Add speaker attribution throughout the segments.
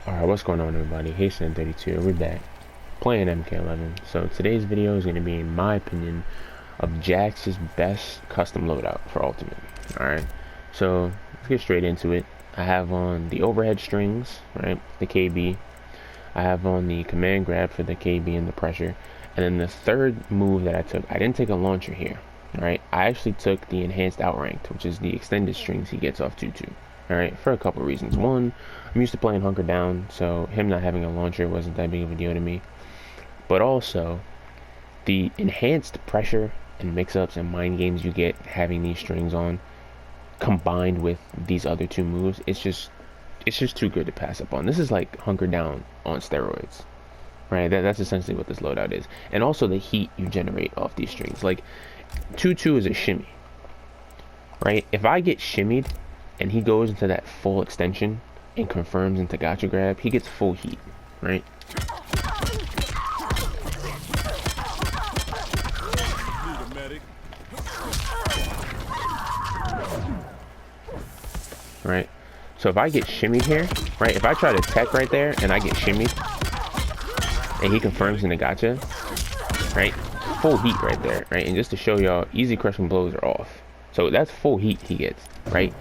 Speaker 1: Alright, what's going on everybody? Hasten32, we're back playing MK11. So today's video is going to be, in my opinion, of Jax's best custom loadout for Ultimate. Alright, so let's get straight into it. I have on the overhead strings, right, the KB. I have on the command grab for the KB and the pressure. And then the third move that I took, I didn't take a launcher here. Alright, I actually took the enhanced outranked, which is the extended strings he gets off 2-2. Alright, for a couple of reasons. One, I'm used to playing Hunker Down, so him not having a launcher wasn't that big of a deal to me. But also, the enhanced pressure and mix-ups and mind games you get having these strings on, combined with these other two moves, it's just too good to pass up on. This is like Hunker Down on steroids. Right, that's essentially what this loadout is. And also the heat you generate off these strings. Like, 2-2 is a shimmy. Right? If I get shimmied, and he goes into that full extension and confirms into gotcha grab, he gets full heat, right? Right? So if I get shimmied here, right? If I try to tech right there and I get shimmied and he confirms into gotcha, right? Full heat right there, right? And just to show y'all, easy crushing blows are off. So that's full heat he gets, right?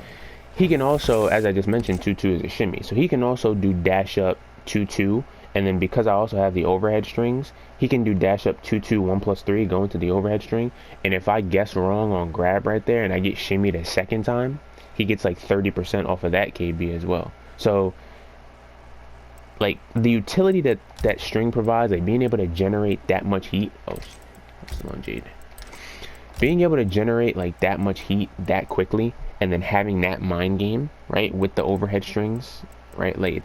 Speaker 1: He can also, as I just mentioned, 2-2 is a shimmy. So he can also do dash up 2-2. And then because I also have the overhead strings, he can do dash up 2-2, 1+3, go into the overhead string. And if I guess wrong on grab right there and I get shimmied a second time, he gets like 30% off of that KB as well. So, like, the utility that string provides, like being able to generate that much heat. Oh, that's the long Jade. Being able to generate like that much heat that quickly, and then having that mind game, right, with the overhead strings, right, like,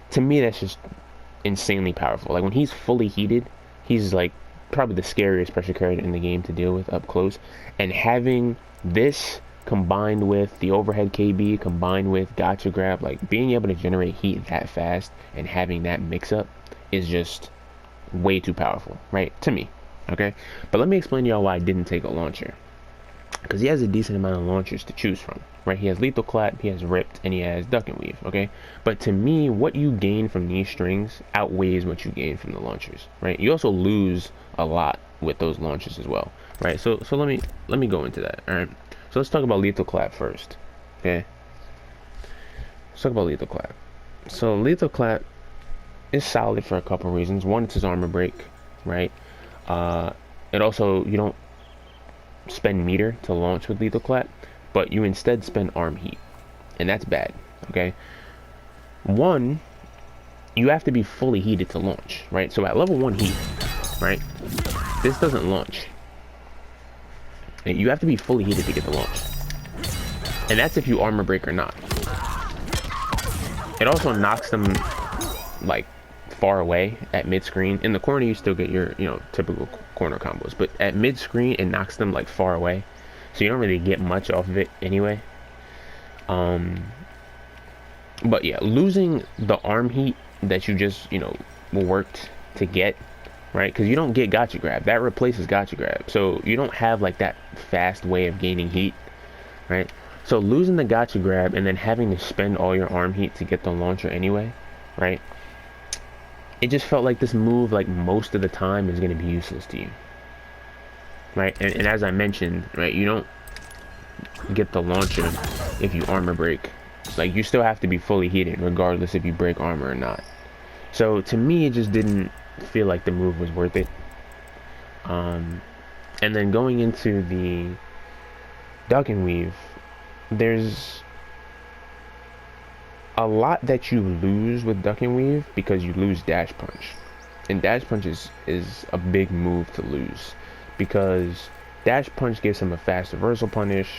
Speaker 1: to me that's just insanely powerful. Like, when he's fully heated, he's like probably the scariest pressure carrier in the game to deal with up close. And having this combined with the overhead KB, combined with gotcha grab, like being able to generate heat that fast and having that mix up is just way too powerful, right, to me. Okay, but let me explain to y'all why I didn't take a launcher. Because he has a decent amount of launchers to choose from, right? He has lethal clap, he has ripped, and he has duck and weave, okay? But to me, what you gain from these strings outweighs what you gain from the launchers, right? You also lose a lot with those launchers as well, right? So let me go into that, all right? So let's talk about lethal clap first, okay? Let's talk about lethal clap. So lethal clap is solid for a couple reasons. One, it's his armor break, right? It also, you don't spend meter to launch with lethal clap, but you instead spend arm heat, and that's bad. Okay, one, you have to be fully heated to launch, right? So at level 1 heat, right, this doesn't launch. You have to be fully heated to get the launch, and that's if you armor break or not. It also knocks them like far away at mid screen. In the corner you still get your, you know, typical corner combos, but at mid screen it knocks them like far away, so you don't really get much off of it anyway. But yeah, losing the arm heat that you just, you know, worked to get, right? Because you don't get gotcha grab, that replaces gotcha grab, so you don't have like that fast way of gaining heat, right? So losing the gotcha grab and then having to spend all your arm heat to get the launcher anyway, right? It just felt like this move, like, most of the time is going to be useless to you, right? And as I mentioned, right, you don't get the launcher if you armor break. Like, you still have to be fully heated regardless if you break armor or not. So to me, it just didn't feel like the move was worth it. And then going into the duck and weave, there's a lot that you lose with duck and weave because you lose dash punch, and dash punch is a big move to lose, because dash punch gives him a fast reversal punish.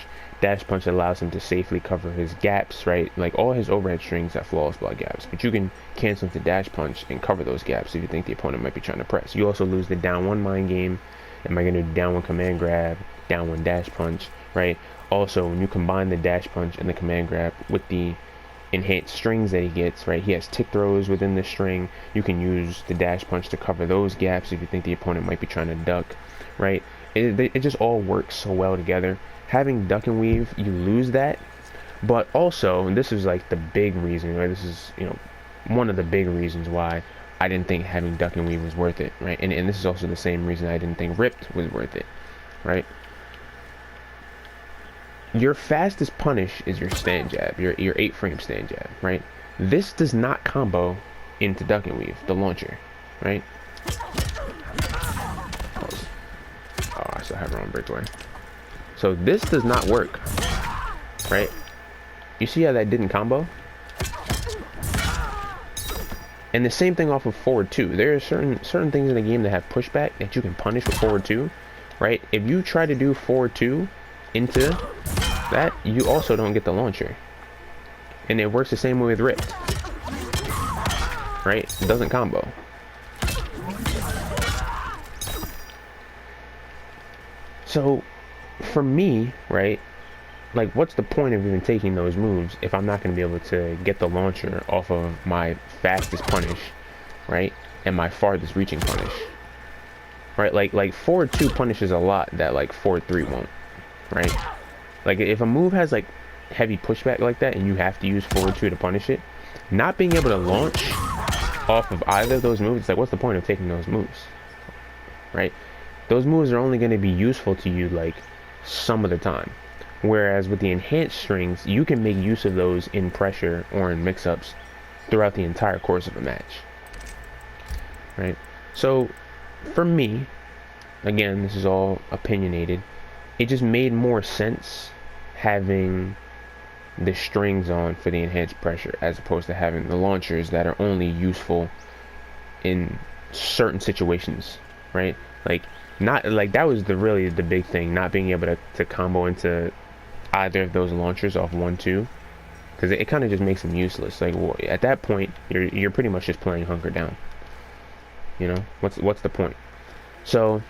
Speaker 1: Dash punch allows him to safely cover his gaps, right? Like, all his overhead strings have flawless block gaps, but you can cancel into dash punch and cover those gaps if you think the opponent might be trying to press. You also lose the down 1 mind game. Am I going to do down 1 command grab, down 1 dash punch, right? Also, when you combine the dash punch and the command grab with the enhanced strings that he gets, right, he has tick throws within the string. You can use the dash punch to cover those gaps if you think the opponent might be trying to duck, right? It just all works so well together. Having duck and weave, you lose that, but also, and this is like the big reason, right, this is, you know, one of the big reasons why I didn't think having duck and weave was worth it, right? And this is also the same reason I didn't think ripped was worth it, right? Your fastest punish is your stand jab, your 8-frame stand jab, right? This does not combo into duck and weave, the launcher, right? Oh, I still have it on breakaway. So this does not work, right? You see how that didn't combo? And the same thing off of forward 2. There are certain things in the game that have pushback that you can punish with forward 2, right? If you try to do forward 2 into that, you also don't get the launcher. And it works the same way with ripped, right? It doesn't combo. So for me, right, like, what's the point of even taking those moves if I'm not going to be able to get the launcher off of my fastest punish, right, and my farthest reaching punish, right? Like forward 2 punishes a lot that like forward 3 won't, right? Like, if a move has like heavy pushback like that and you have to use forward 2 to punish it, not being able to launch off of either of those moves, it's like, what's the point of taking those moves, right? Those moves are only going to be useful to you like some of the time. Whereas with the enhanced strings, you can make use of those in pressure or in mix-ups throughout the entire course of a match, right? So for me, again, this is all opinionated, it just made more sense having the strings on for the enhanced pressure as opposed to having the launchers that are only useful in certain situations, right? Like, not like that was really the big thing, not being able to combo into either of those launchers off 1-2, because it kind of just makes them useless. Like, well, at that point, you're pretty much just playing Hunker Down. You know, what's the point? So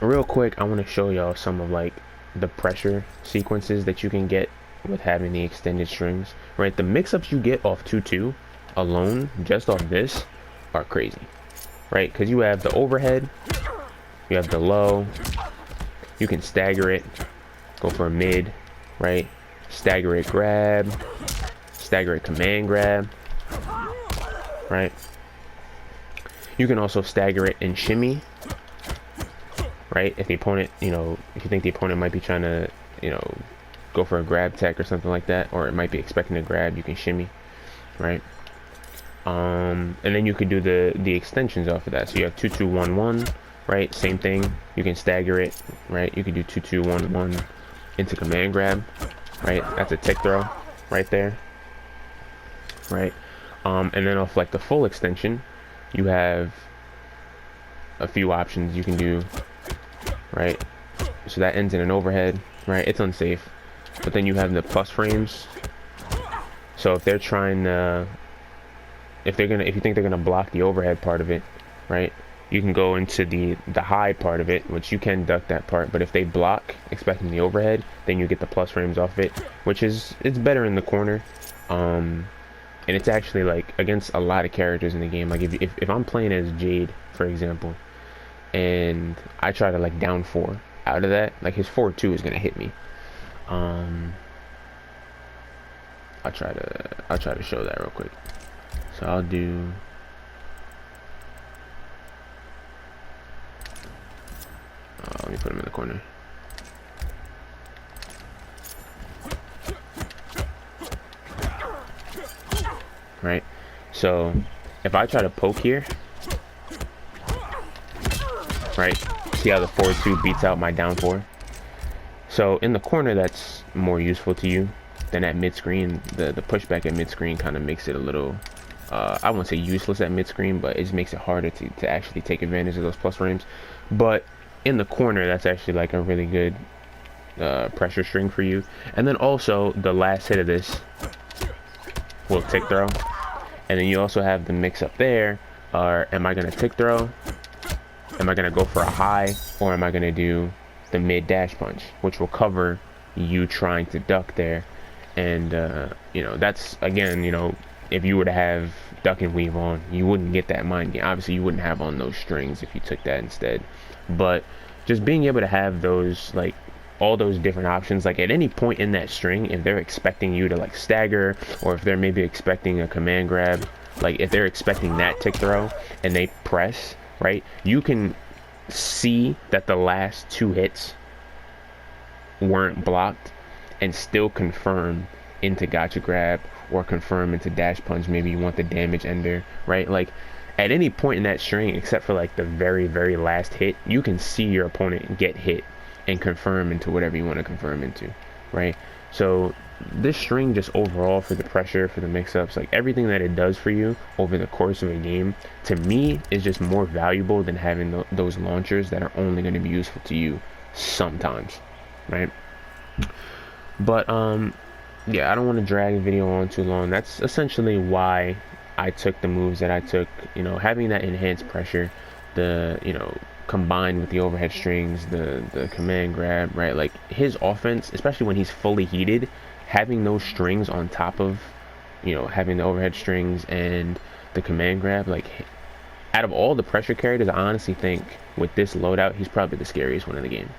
Speaker 1: real quick, I want to show y'all some of like the pressure sequences that you can get with having the extended strings, right? The mix-ups you get off 2-2 alone, just off this, are crazy, right? Because you have the overhead, you have the low, you can stagger it, go for a mid, right? Stagger it grab, stagger it command grab, right? You can also stagger it and shimmy, right? If the opponent, you know, if you think the opponent might be trying to, you know, go for a grab tech or something like that, or it might be expecting a grab, you can shimmy, right? And then you could do the extensions off of that. So you have 2-2-1-1, right? Same thing. You can stagger it, right? You can do 2-2-1-1 into command grab, right? That's a tick throw right there, right? And then off like the full extension, you have a few options you can do, right? So that ends in an overhead, right? It's unsafe. But then you have the plus frames. So if they're trying to, if you think they're gonna block the overhead part of it, right? You can go into the high part of it, which you can duck that part, but if they block expecting the overhead, then you get the plus frames off it, which is, it's better in the corner. And it's actually like against a lot of characters in the game. Like if I'm playing as Jade, for example, and I try to like down 4 out of that, like his 4-2 is gonna hit me. I'll try to show that real quick. So I'll do, let me put him in the corner. Right? So if I try to poke here, right? See how the 4-2 beats out my down 4? So in the corner, that's more useful to you than at mid-screen. The pushback at mid-screen kind of makes it a little, I won't say useless at mid-screen, but it just makes it harder to actually take advantage of those plus frames. But in the corner, that's actually like a really good pressure string for you. And then also the last hit of this will tick throw. And then you also have the mix up there, or am I gonna tick throw? Am I gonna go for a high, or am I gonna do the mid dash punch, which will cover you trying to duck there? And you know, that's, again, you know, if you were to have duck and weave on, you wouldn't get that mind game. Obviously you wouldn't have on those strings if you took that instead. But just being able to have those, like, all those different options, like at any point in that string, if they're expecting you to like stagger, or if they're maybe expecting a command grab, Like if they're expecting that tick throw and they press, right, you can see that the last 2 hits weren't blocked and still confirm into gotcha grab or confirm into dash punch. Maybe you want the damage ender, right? Like at any point in that string, except for like the very, very last hit, you can see your opponent get hit and confirm into whatever you want to confirm into, right? So this string, just overall, for the pressure, for the mix-ups, like everything that it does for you over the course of a game, to me is just more valuable than having those launchers that are only going to be useful to you sometimes, right? But yeah, I don't want to drag the video on too long. That's essentially why I took the moves that I took. You know, having that enhanced pressure, the, you know, combined with the overhead strings, the command grab, right? Like his offense, especially when he's fully heated, having those strings on top of, you know, having the overhead strings and the command grab, like out of all the pressure characters, I honestly think with this loadout, he's probably the scariest one in the game.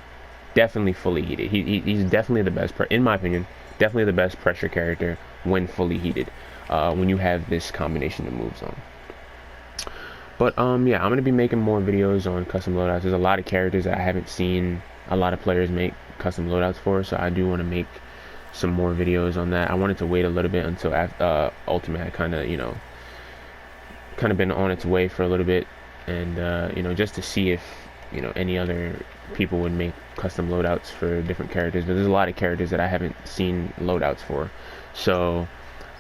Speaker 1: Definitely fully heated. He's definitely the best, in my opinion, definitely the best pressure character when fully heated, when you have this combination of moves on. But yeah, I'm gonna be making more videos on custom loadouts. There's a lot of characters that I haven't seen a lot of players make custom loadouts for, so I do want to make some more videos on that. I wanted to wait a little bit until after Ultimate had kind of, you know, been on its way for a little bit, and you know, just to see if, you know, any other people would make custom loadouts for different characters. But there's a lot of characters that I haven't seen loadouts for, so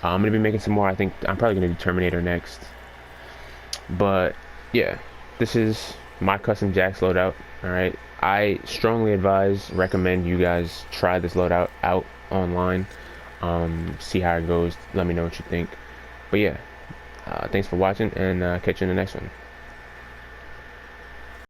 Speaker 1: I'm gonna be making some more. I think I'm probably gonna do Terminator next. But yeah, this is my custom Jax loadout. All right, I strongly recommend you guys try this loadout out online, see how it goes. Let me know what you think. But yeah, thanks for watching, and catch you in the next one.